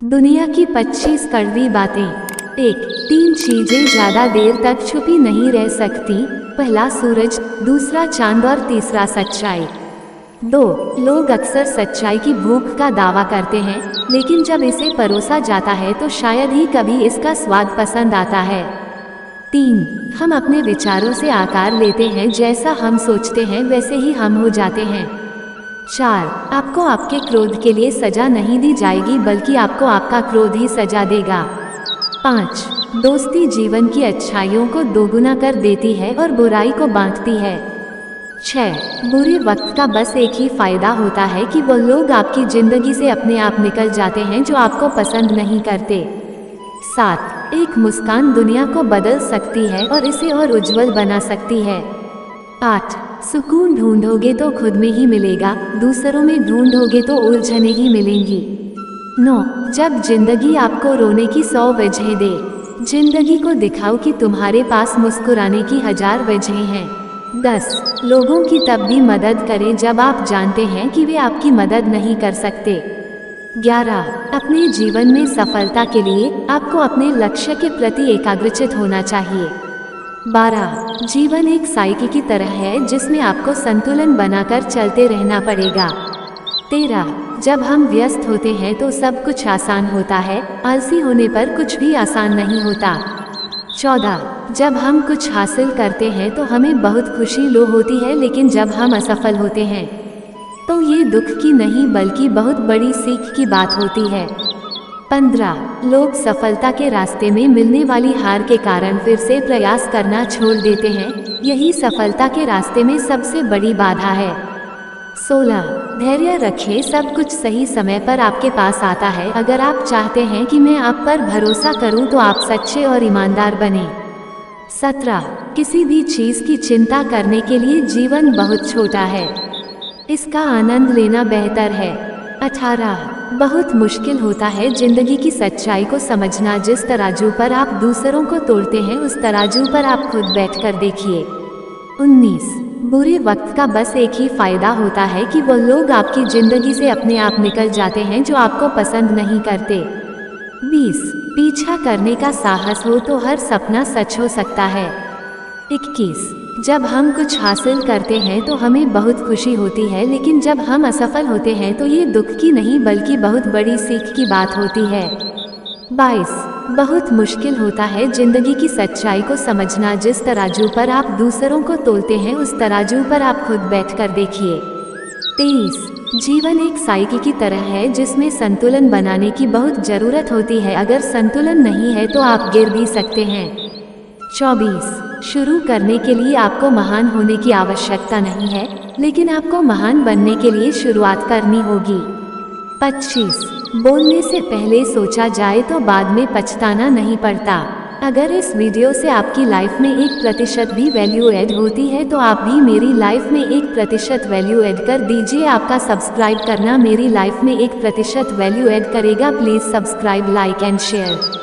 दुनिया की 25 कड़वी बातें। 1. 3 चीजें ज्यादा देर तक छुपी नहीं रह सकती। पहला सूरज, दूसरा चांद और तीसरा सच्चाई। 2. लोग अक्सर सच्चाई की भूख का दावा करते हैं, लेकिन जब इसे परोसा जाता है तो शायद ही कभी इसका स्वाद पसंद आता है। 3. हम अपने विचारों से आकार लेते हैं, जैसा हम सोचते हैं वैसे ही हम हो जाते हैं। 4. आपको आपके क्रोध के लिए सजा नहीं दी जाएगी, बल्कि आपको आपका क्रोध ही सजा देगा। 5. दोस्ती जीवन की अच्छाइयों को दोगुना कर देती है और बुराई को बांटती है। 6. बुरे वक्त का बस एक ही फायदा होता है कि वो लोग आपकी जिंदगी से अपने आप निकल जाते हैं जो आपको पसंद नहीं करते। 7. एक मुस्कान दुनिया को बदल सकती है और इसे और उज्जवल बना सकती है। 8. सुकून ढूंढोगे तो खुद में ही मिलेगा, दूसरों में ढूंढोगे तो उलझने ही मिलेंगी। 9. जब जिंदगी आपको रोने की 100 वजह दे, जिंदगी को दिखाओ कि तुम्हारे पास मुस्कुराने की 1000 वजह हैं। 10. लोगों की तब भी मदद करें जब आप जानते हैं कि वे आपकी मदद नहीं कर सकते। 11. अपने जीवन में सफलता के लिए आपको अपने लक्ष्य के प्रति एकाग्रचित होना चाहिए। 12. जीवन एक साइकिल की तरह है जिसमें आपको संतुलन बनाकर चलते रहना पड़ेगा। 13. जब हम व्यस्त होते हैं तो सब कुछ आसान होता है, आलसी होने पर कुछ भी आसान नहीं होता। 14. जब हम कुछ हासिल करते हैं तो हमें बहुत खुशी होती है, लेकिन जब हम असफल होते हैं तो ये दुख की नहीं बल्कि बहुत बड़ी सीख की बात होती है। 15. लोग सफलता के रास्ते में मिलने वाली हार के कारण फिर से प्रयास करना छोड़ देते हैं, यही सफलता के रास्ते में सबसे बड़ी बाधा है। 16. धैर्य रखें, सब कुछ सही समय पर आपके पास आता है। अगर आप चाहते हैं कि मैं आप पर भरोसा करूं तो आप सच्चे और ईमानदार बने। 17. किसी भी चीज की चिंता करने के लिए जीवन बहुत छोटा है, इसका आनंद लेना बेहतर है। 18. बहुत मुश्किल होता है जिंदगी की सच्चाई को समझना। जिस तराजू पर आप दूसरों को तोड़ते हैं उस तराजू पर आप खुद बैठकर देखिए। 19. बुरे वक्त का बस एक ही फायदा होता है कि वो लोग आपकी जिंदगी से अपने आप निकल जाते हैं जो आपको पसंद नहीं करते। 20. पीछा करने का साहस हो तो हर सपना सच हो सकता है। 21. जब हम कुछ हासिल करते हैं तो हमें बहुत खुशी होती है, लेकिन जब हम असफल होते हैं तो ये दुख की नहीं बल्कि बहुत बड़ी सीख की बात होती है। 22. बहुत मुश्किल होता है जिंदगी की सच्चाई को समझना। जिस तराजू पर आप दूसरों को तोलते हैं उस तराजू पर आप खुद बैठकर देखिए। 23. जीवन एक साइकिल की तरह है जिसमें संतुलन बनाने की बहुत जरूरत होती है। अगर संतुलन नहीं है तो आप गिर भी सकते हैं। 24. शुरू करने के लिए आपको महान होने की आवश्यकता नहीं है, लेकिन आपको महान बनने के लिए शुरुआत करनी होगी। 25. बोलने से पहले सोचा जाए तो बाद में पछताना नहीं पड़ता। अगर इस वीडियो से आपकी लाइफ में 1% भी वैल्यू ऐड होती है तो आप भी मेरी लाइफ में 1% वैल्यू ऐड कर दीजिए। आपका सब्सक्राइब करना मेरी लाइफ में 1% वैल्यू ऐड करेगा। Please subscribe, like and share.